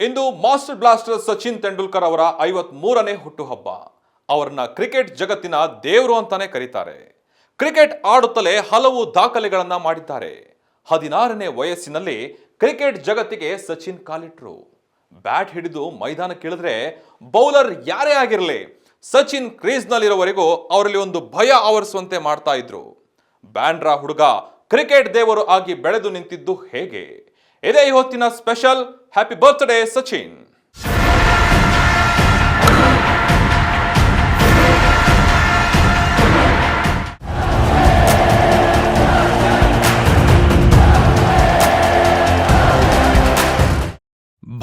ಇಂದು master blaster Sachin Tendulkar ಅವರ 53ನೇ ಹುಟ್ಟುಹಬ್ಬ. ಅವರನ್ನ ಕ್ರಿಕೆಟ್ ಜಗತ್ತಿನ ದೇವರು ಅಂತಾನೆ ಕರೀತಾರೆ. ಕ್ರಿಕೆಟ್ ಆಡುತ್ತಲೇ ಹಲವು ದಾಖಲೆಗಳನ್ನ ಮಾಡಿದ್ದಾರೆ. 16ನೇ ವಯಸ್ಸಿನಲ್ಲಿ ಕ್ರಿಕೆಟ್ ಜಗತ್ತಿಗೆ ಸಚಿನ್ ಕಾಲಿಟ್ರು. ಬ್ಯಾಟ್ ಹಿಡಿದು ಮೈದಾನಕ್ಕಿಳಿದ್ರೆ ಬೌಲರ್ ಯಾರೇ ಆಗಿರಲಿ ಸಚಿನ್ ಕ್ರೀಸ್ನಲ್ಲಿರೋವರೆಗೂ ಅವರಲ್ಲಿ ಒಂದು ಭಯ ಆವರಿಸುವಂತೆ ಮಾಡ್ತಾ ಇದ್ರು. ಬ್ಯಾಂಡ್ರಾ ಹುಡುಗ ಕ್ರಿಕೆಟ್ ದೇವರು ಆಗಿ ಬೆಳೆದು ನಿಂತಿದ್ದು ಹೇಗೆ? ಇದೇ ಈ ಹೊತ್ತಿನ special. Happy birthday Sachin.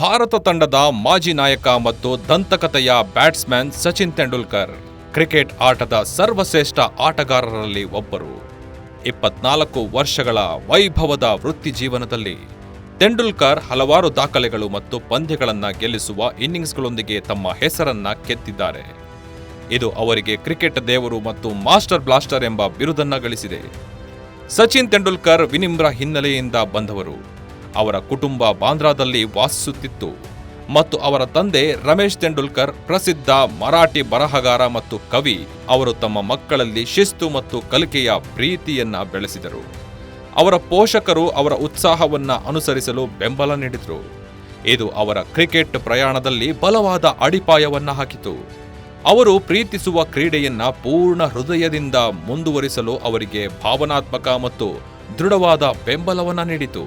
Bharat ತಂಡದ ಮಾಜಿ ನಾಯಕ ಮತ್ತು ದಂತಕಥೆಯ ಬ್ಯಾಟ್ಸ್ಮನ್ ಸಚಿನ್ ತೆಂಡೂಲ್ಕರ್ ಕ್ರಿಕೆಟ್ ಆಟದ ಸರ್ವಶ್ರೇಷ್ಠ ಆಟಗಾರರಲ್ಲಿ ಒಬ್ಬರು. 24 ವರ್ಷಗಳ ವೈಭವದ ವೃತ್ತಿ ಜೀವನದಲ್ಲಿ ತೆಂಡೂಲ್ಕರ್ ಹಲವಾರು ದಾಖಲೆಗಳು ಮತ್ತು ಪಂದ್ಯಗಳನ್ನು ಗೆಲ್ಲಿಸುವ ಇನ್ನಿಂಗ್ಸ್ಗಳೊಂದಿಗೆ ತಮ್ಮ ಹೆಸರನ್ನ ಕೆತ್ತಿದ್ದಾರೆ. ಇದು ಅವರಿಗೆ ಕ್ರಿಕೆಟ್ ದೇವರು ಮತ್ತು ಮಾಸ್ಟರ್ ಬ್ಲಾಸ್ಟರ್ ಎಂಬ ಬಿರುದನ್ನ ಗಳಿಸಿದೆ. ಸಚಿನ್ ತೆಂಡೂಲ್ಕರ್ ವಿನಮ್ರ ಹಿನ್ನೆಲೆಯಿಂದ ಬಂದವರು. ಅವರ ಕುಟುಂಬ ಬಾಂದ್ರಾದಲ್ಲಿ ವಾಸಿಸುತ್ತಿತ್ತು ಮತ್ತು ಅವರ ತಂದೆ ರಮೇಶ್ ತೆಂಡೂಲ್ಕರ್ ಪ್ರಸಿದ್ಧ ಮರಾಠಿ ಬರಹಗಾರ ಮತ್ತು ಕವಿ. ಅವರು ತಮ್ಮ ಮಕ್ಕಳಲ್ಲಿ ಶಿಸ್ತು ಮತ್ತು ಕಲಿಕೆಯ ಪ್ರೀತಿಯನ್ನ ಬೆಳೆಸಿದರು. ಅವರ ಪೋಷಕರು ಅವರ ಉತ್ಸಾಹವನ್ನ ಅನುಸರಿಸಲು ಬೆಂಬಲ ನೀಡಿದರು. ಇದು ಅವರ ಕ್ರಿಕೆಟ್ ಪ್ರಯಾಣದಲ್ಲಿ ಬಲವಾದ ಅಡಿಪಾಯವನ್ನ ಹಾಕಿತು. ಅವರು ಪ್ರೀತಿಸುವ ಕ್ರೀಡೆಯನ್ನ ಪೂರ್ಣ ಹೃದಯದಿಂದ ಮುಂದುವರಿಸಲು ಅವರಿಗೆ ಭಾವನಾತ್ಮಕ ಮತ್ತು ದೃಢವಾದ ಬೆಂಬಲವನ್ನ ನೀಡಿತು.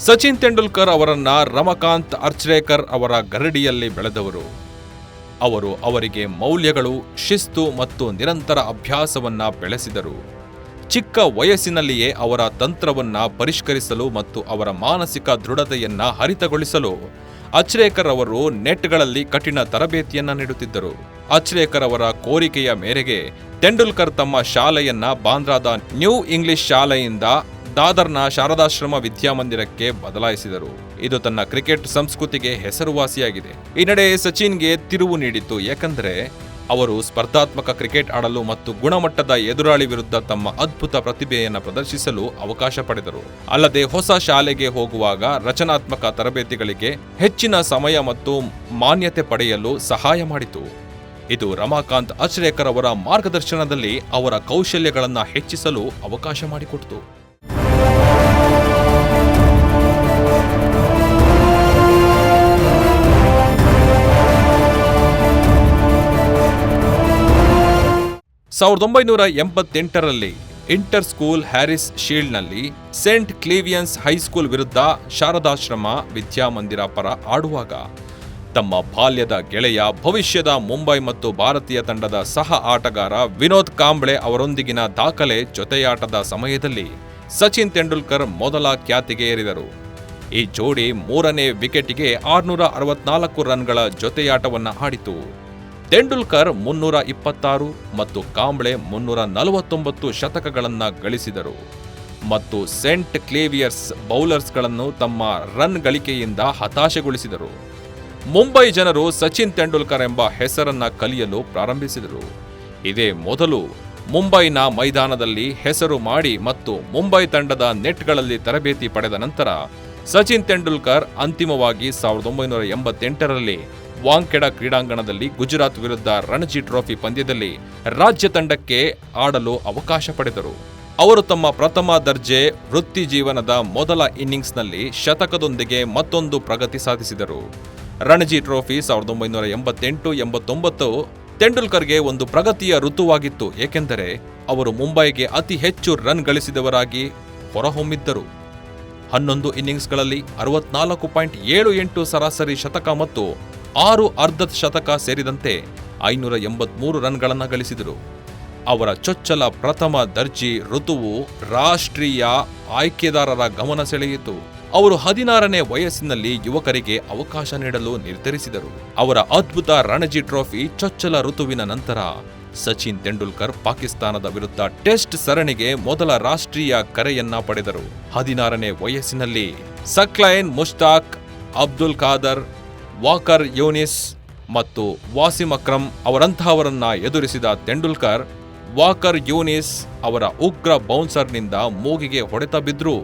ಸಚಿನ್ ತೆಂಡೂಲ್ಕರ್ ಅವರನ್ನ ರಮಕಾಂತ್ ಅರ್ಚ್ರೇಕರ್ ಅವರ ಗರಡಿಯಲ್ಲಿ ಬೆಳೆದವರು. ಅವರು ಅವರಿಗೆ ಮೌಲ್ಯಗಳು, ಶಿಸ್ತು ಮತ್ತು ನಿರಂತರ ಅಭ್ಯಾಸವನ್ನ ಬೆಳೆಸಿದರು. ಚಿಕ್ಕ ವಯಸ್ಸಿನಲ್ಲಿಯೇ ಅವರ ತಂತ್ರವನ್ನ ಪರಿಷ್ಕರಿಸಲು ಮತ್ತು ಅವರ ಮಾನಸಿಕ ದೃಢತೆಯನ್ನ ಹರಿತಗೊಳಿಸಲು ಅಚ್ರೇಕರ್ ಅವರು ನೆಟ್ಗಳಲ್ಲಿ ಕಠಿಣ ತರಬೇತಿಯನ್ನ ನೀಡುತ್ತಿದ್ದರು. ಅಚ್ರೇಕರ್ ಅವರ ಕೋರಿಕೆಯ ಮೇರೆಗೆ ತೆಂಡೂಲ್ಕರ್ ತಮ್ಮ ಶಾಲೆಯನ್ನ ಬಾಂದ್ರಾದ ನ್ಯೂ ಇಂಗ್ಲಿಷ್ ಶಾಲೆಯಿಂದ ದಾದರ್ನ ಶಾರದಾಶ್ರಮ ವಿದ್ಯಾಮಂದಿರಕ್ಕೆ ಬದಲಾಯಿಸಿದರು. ಇದು ತನ್ನ ಕ್ರಿಕೆಟ್ ಸಂಸ್ಕೃತಿಗೆ ಹೆಸರುವಾಸಿಯಾಗಿದೆ. ಈ ನಡೆ ಸಚಿನ್ಗೆ ತಿರುವು ನೀಡಿತು, ಏಕೆಂದರೆ ಅವರು ಸ್ಪರ್ಧಾತ್ಮಕ ಕ್ರಿಕೆಟ್ ಆಡಲು ಮತ್ತು ಗುಣಮಟ್ಟದ ಎದುರಾಳಿ ವಿರುದ್ಧ ತಮ್ಮ ಅದ್ಭುತ ಪ್ರತಿಭೆಯನ್ನು ಪ್ರದರ್ಶಿಸಲು ಅವಕಾಶ ಪಡೆದರು. ಅಲ್ಲದೆ ಹೊಸ ಶಾಲೆಗೆ ಹೋಗುವಾಗ ರಚನಾತ್ಮಕ ತರಬೇತಿಗಳಿಗೆ ಹೆಚ್ಚಿನ ಸಮಯ ಮತ್ತು ಮಾನ್ಯತೆ ಪಡೆಯಲು ಸಹಾಯ ಮಾಡಿತು. ಇದು ರಮಾಕಾಂತ್ ಅಚ್ರೇಕರ್ ಅವರ ಮಾರ್ಗದರ್ಶನದಲ್ಲಿ ಅವರ ಕೌಶಲ್ಯಗಳನ್ನು ಹೆಚ್ಚಿಸಲು ಅವಕಾಶ ಮಾಡಿಕೊಟ್ಟಿತು. ಸಾವಿರದ 1988ರಲ್ಲಿ ಇಂಟರ್ ಸ್ಕೂಲ್ ಹ್ಯಾರಿಸ್ ಶೀಲ್ಡ್ನಲ್ಲಿ ಸೇಂಟ್ ಕ್ಲೇವಿಯನ್ಸ್ ಹೈಸ್ಕೂಲ್ ವಿರುದ್ಧ ಶಾರದಾಶ್ರಮ ವಿದ್ಯಾಮಂದಿರ ಪರ ಆಡುವಾಗ ತಮ್ಮ ಬಾಲ್ಯದ ಗೆಳೆಯ, ಭವಿಷ್ಯದ ಮುಂಬೈ ಮತ್ತು ಭಾರತೀಯ ತಂಡದ ಸಹ ಆಟಗಾರ ವಿನೋದ್ ಕಾಂಬ್ಳೆ ಅವರೊಂದಿಗಿನ ದಾಖಲೆ ಜೊತೆಯಾಟದ ಸಮಯದಲ್ಲಿ ಸಚಿನ್ ತೆಂಡೂಲ್ಕರ್ ಮೊದಲ ಖ್ಯಾತಿಗೆ ಏರಿದರು. ಈ ಜೋಡಿ 3ನೇ ವಿಕೆಟಿಗೆ 664 ರನ್ಗಳ ಜೊತೆಯಾಟವನ್ನು ಆಡಿತು. ತೆಂಡೂಲ್ಕರ್ 326 ಮತ್ತು ಕಾಂಬ್ಳೆ 349 ಶತಕಗಳನ್ನು ಗಳಿಸಿದರು ಮತ್ತು ಸೇಂಟ್ ಕ್ಲೇವಿಯರ್ಸ್ ಬೌಲರ್ಸ್ಗಳನ್ನು ತಮ್ಮ ರನ್ ಗಳಿಕೆಯಿಂದ ಹತಾಶೆಗೊಳಿಸಿದರು. ಮುಂಬೈ ಜನರು ಸಚಿನ್ ತೆಂಡೂಲ್ಕರ್ ಎಂಬ ಹೆಸರನ್ನ ಕಲಿಯಲು ಪ್ರಾರಂಭಿಸಿದರು. ಇದೇ ಮೊದಲು ಮುಂಬೈನ ಮೈದಾನದಲ್ಲಿ ಹೆಸರು ಮಾಡಿ ಮತ್ತು ಮುಂಬೈ ತಂಡದ ನೆಟ್ಗಳಲ್ಲಿ ತರಬೇತಿ ಪಡೆದ ನಂತರ ಸಚಿನ್ ತೆಂಡೂಲ್ಕರ್ ಅಂತಿಮವಾಗಿ 1988ರಲ್ಲಿ ವಾಂಖೆಡೆ ಕ್ರೀಡಾಂಗಣದಲ್ಲಿ ಗುಜರಾತ್ ವಿರುದ್ಧ ರಣಜಿ ಟ್ರೋಫಿ ಪಂದ್ಯದಲ್ಲಿ ರಾಜ್ಯ ತಂಡಕ್ಕೆ ಆಡಲು ಅವಕಾಶ ಪಡೆದರು. ಅವರು ತಮ್ಮ ಪ್ರಥಮ ದರ್ಜೆ ವೃತ್ತಿ ಜೀವನದ ಮೊದಲ ಇನ್ನಿಂಗ್ಸ್ನಲ್ಲಿ ಶತಕದೊಂದಿಗೆ ಮತ್ತೊಂದು ಪ್ರಗತಿ ಸಾಧಿಸಿದರು. ರಣಜಿ ಟ್ರೋಫಿ 1988-89 ತೆಂಡೂಲ್ಕರ್ಗೆ ಒಂದು ಪ್ರಗತಿಯ ಋತುವಾಗಿತ್ತು, ಏಕೆಂದರೆ ಅವರು ಮುಂಬೈಗೆ ಅತಿ ಹೆಚ್ಚು ರನ್ ಗಳಿಸಿದವರಾಗಿ ಹೊರಹೊಮ್ಮಿದ್ದರು. 11 ಇನ್ನಿಂಗ್ಸ್ಗಳಲ್ಲಿ 64.78 ಸರಾಸರಿ ಶತಕ ಮತ್ತು 6 ಅರ್ಧ ಶತಕ ಸೇರಿದಂತೆ 583 ರನ್ಗಳನ್ನು ಗಳಿಸಿದರು. ಅವರ ಚೊಚ್ಚಲ ಪ್ರಥಮ ದರ್ಜಿ ಋತುವು ರಾಷ್ಟ್ರೀಯ ಆಯ್ಕೆದಾರರ ಗಮನ ಸೆಳೆಯಿತು. ಅವರು 16ನೇ ವಯಸ್ಸಿನಲ್ಲಿ ಯುವಕರಿಗೆ ಅವಕಾಶ ನೀಡಲು ನಿರ್ಧರಿಸಿದರು. ಅವರ ಅದ್ಭುತ ರಣಜಿ ಟ್ರೋಫಿ ಚೊಚ್ಚಲ ಋತುವಿನ ನಂತರ ಸಚಿನ್ ತೆಂಡೂಲ್ಕರ್ ಪಾಕಿಸ್ತಾನದ ವಿರುದ್ಧ ಟೆಸ್ಟ್ ಸರಣಿಗೆ ಮೊದಲ ರಾಷ್ಟ್ರೀಯ ಕರೆಯನ್ನ ಪಡೆದರು. 16ನೇ ವಯಸ್ಸಿನಲ್ಲಿ ಸಕ್ಲೈನ್ ಮುಷ್ತಾಕ್, ಅಬ್ದುಲ್ ಖಾದರ್, ವಾಕರ್ ಯೂನಿಸ್ ಮತ್ತು ವಾಸಿಮ್ ಅಕ್ರಮ್ ಅವರಂತಹವರನ್ನ ಎದುರಿಸಿದ ತೆಂಡೂಲ್ಕರ್ ವಾಕರ್ ಯೂನಿಸ್ ಅವರ ಉಗ್ರ ಬೌನ್ಸರ್ನಿಂದ ಮೂಗಿಗೆ ಹೊಡೆತ ಬಿದ್ದರೂ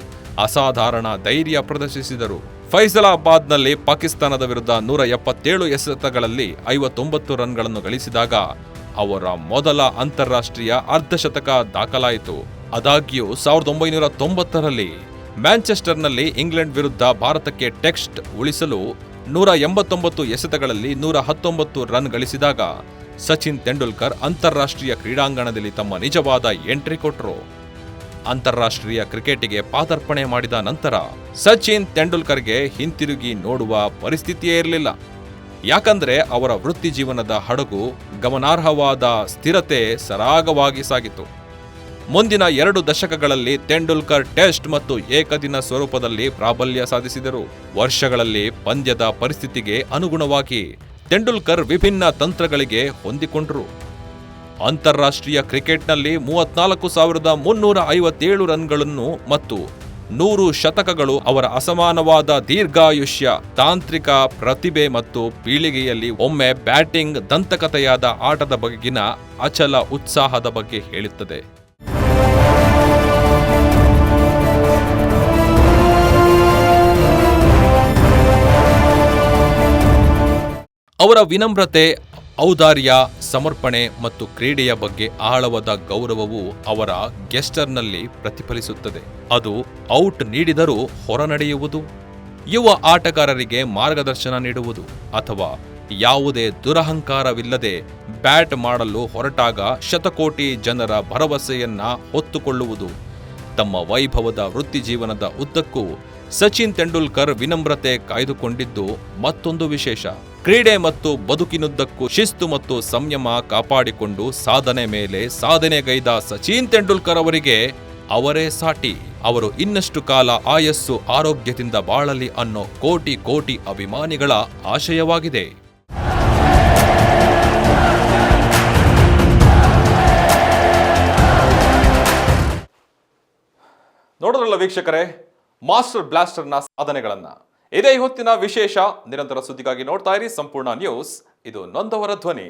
ಅಸಾಧಾರಣ ಧೈರ್ಯ ಪ್ರದರ್ಶಿಸಿದರು. ಫೈಸಲಾಬಾದ್ನಲ್ಲಿ ಪಾಕಿಸ್ತಾನದ ವಿರುದ್ಧ 177 ಎಸೆತಗಳಲ್ಲಿ 59 ರನ್ಗಳನ್ನು ಗಳಿಸಿದಾಗ ಅವರ ಮೊದಲ ಅಂತಾರಾಷ್ಟ್ರೀಯ ಅರ್ಧಶತಕ ದಾಖಲಾಯಿತು. ಆದಾಗ್ಯೂ 1990ರಲ್ಲಿ ಮ್ಯಾಂಚೆಸ್ಟರ್ನಲ್ಲಿ ಇಂಗ್ಲೆಂಡ್ ವಿರುದ್ಧ ಭಾರತಕ್ಕೆ ಟೆಸ್ಟ್ ಉಳಿಸಲು 189 ಎಸೆತಗಳಲ್ಲಿ 119 ರನ್ ಗಳಿಸಿದಾಗ ಸಚಿನ್ ತೆಂಡೂಲ್ಕರ್ ಅಂತಾರಾಷ್ಟ್ರೀಯ ಕ್ರೀಡಾಂಗಣದಲ್ಲಿ ತಮ್ಮ ನಿಜವಾದ ಎಂಟ್ರಿ ಕೊಟ್ಟರು. ಅಂತಾರಾಷ್ಟ್ರೀಯ ಕ್ರಿಕೆಟಿಗೆ ಪಾದಾರ್ಪಣೆ ಮಾಡಿದ ನಂತರ ಸಚಿನ್ ತೆಂಡೂಲ್ಕರ್ಗೆ ಹಿಂತಿರುಗಿ ನೋಡುವ ಪರಿಸ್ಥಿತಿಯೇ ಇರಲಿಲ್ಲ. ಯಾಕಂದ್ರೆ ಅವರ ವೃತ್ತಿ ಜೀವನದ ಹಡಗು ಗಮನಾರ್ಹವಾದ ಸ್ಥಿರತೆ ಸರಾಗವಾಗಿ ಸಾಗಿತು. ಮುಂದಿನ 2 ದಶಕಗಳಲ್ಲಿ ತೆಂಡೂಲ್ಕರ್ ಟೆಸ್ಟ್ ಮತ್ತು ಏಕದಿನ ಸ್ವರೂಪದಲ್ಲಿ ಪ್ರಾಬಲ್ಯ ಸಾಧಿಸಿದರು. ವರ್ಷಗಳಲ್ಲಿ ಪಂದ್ಯದ ಪರಿಸ್ಥಿತಿಗೆ ಅನುಗುಣವಾಗಿ ತೆಂಡೂಲ್ಕರ್ ವಿಭಿನ್ನ ತಂತ್ರಗಳಿಗೆ ಹೊಂದಿಕೊಂಡರು. ಅಂತಾರಾಷ್ಟ್ರೀಯ ಕ್ರಿಕೆಟ್ನಲ್ಲಿ 34,357 ರನ್ಗಳನ್ನು ಮತ್ತು 100 ಶತಕಗಳು ಅವರ ಅಸಮಾನವಾದ ದೀರ್ಘಾಯುಷ್ಯ, ತಾಂತ್ರಿಕ ಪ್ರತಿಭೆ ಮತ್ತು ಪೀಳಿಗೆಯಲ್ಲಿ ಒಮ್ಮೆ ಬ್ಯಾಟಿಂಗ್ ದಂತಕಥೆಯಾದ ಆಟದ ಬಗೆಗಿನ ಅಚಲ ಉತ್ಸಾಹದ ಬಗ್ಗೆ ಹೇಳುತ್ತದೆ. ಅವರ ವಿನಮ್ರತೆ, ಔದಾರ್ಯ, ಸಮರ್ಪಣೆ ಮತ್ತು ಕ್ರೀಡೆಯ ಬಗ್ಗೆ ಆಳವಾದ ಗೌರವವು ಅವರ ಗೆಸ್ಟರ್ನಲ್ಲಿ ಪ್ರತಿಫಲಿಸುತ್ತದೆ. ಅದು ಔಟ್ ನೀಡಿದರೂ ಹೊರನಡೆಯುವುದು, ಯುವ ಆಟಗಾರರಿಗೆ ಮಾರ್ಗದರ್ಶನ ನೀಡುವುದು ಅಥವಾ ಯಾವುದೇ ದುರಹಂಕಾರವಿಲ್ಲದೆ ಬ್ಯಾಟ್ ಮಾಡಲು ಹೊರಟಾಗ ಶತಕೋಟಿ ಜನರ ಭರವಸೆಯನ್ನ ಹೊತ್ತುಕೊಳ್ಳುವುದು. ತಮ್ಮ ವೈಭವದ ವೃತ್ತಿಜೀವನದ ಉದ್ದಕ್ಕೂ ಸಚಿನ್ ತೆಂಡೂಲ್ಕರ್ ವಿನಮ್ರತೆ ಕಾಯ್ದುಕೊಂಡಿದ್ದು ಮತ್ತೊಂದು ವಿಶೇಷ. ಕ್ರೀಡೆ ಮತ್ತು ಬದುಕಿನುದ್ದಕ್ಕೂ ಶಿಸ್ತು ಮತ್ತು ಸಂಯಮ ಕಾಪಾಡಿಕೊಂಡು ಸಾಧನೆ ಮೇಲೆ ಸಾಧನೆಗೈದ ಸಚಿನ್ ತೆಂಡೂಲ್ಕರ್ ಅವರಿಗೆ ಅವರೇ ಸಾಟಿ. ಅವರು ಇನ್ನಷ್ಟು ಕಾಲ ಆಯಸ್ಸು ಆರೋಗ್ಯದಿಂದ ಬಾಳಲಿ ಅನ್ನೋ ಕೋಟಿ ಕೋಟಿ ಅಭಿಮಾನಿಗಳ ಆಶಯವಾಗಿದೆ. ನೋಡಿದ್ರಲ್ಲ ವೀಕ್ಷಕರೇ, ಮಾಸ್ಟರ್ ಬ್ಲಾಸ್ಟರ್ನ ಸಾಧನೆಗಳನ್ನ. ಇದೇ ಹೊತ್ತಿನ ವಿಶೇಷ. ನಿರಂತರ ಸುದ್ದಿಗಾಗಿ ನೋಡ್ತಾ ಇರಿ ಸಂಪೂರ್ಣ ನ್ಯೂಸ್. ಇದು ನೊಂದವರ ಧ್ವನಿ.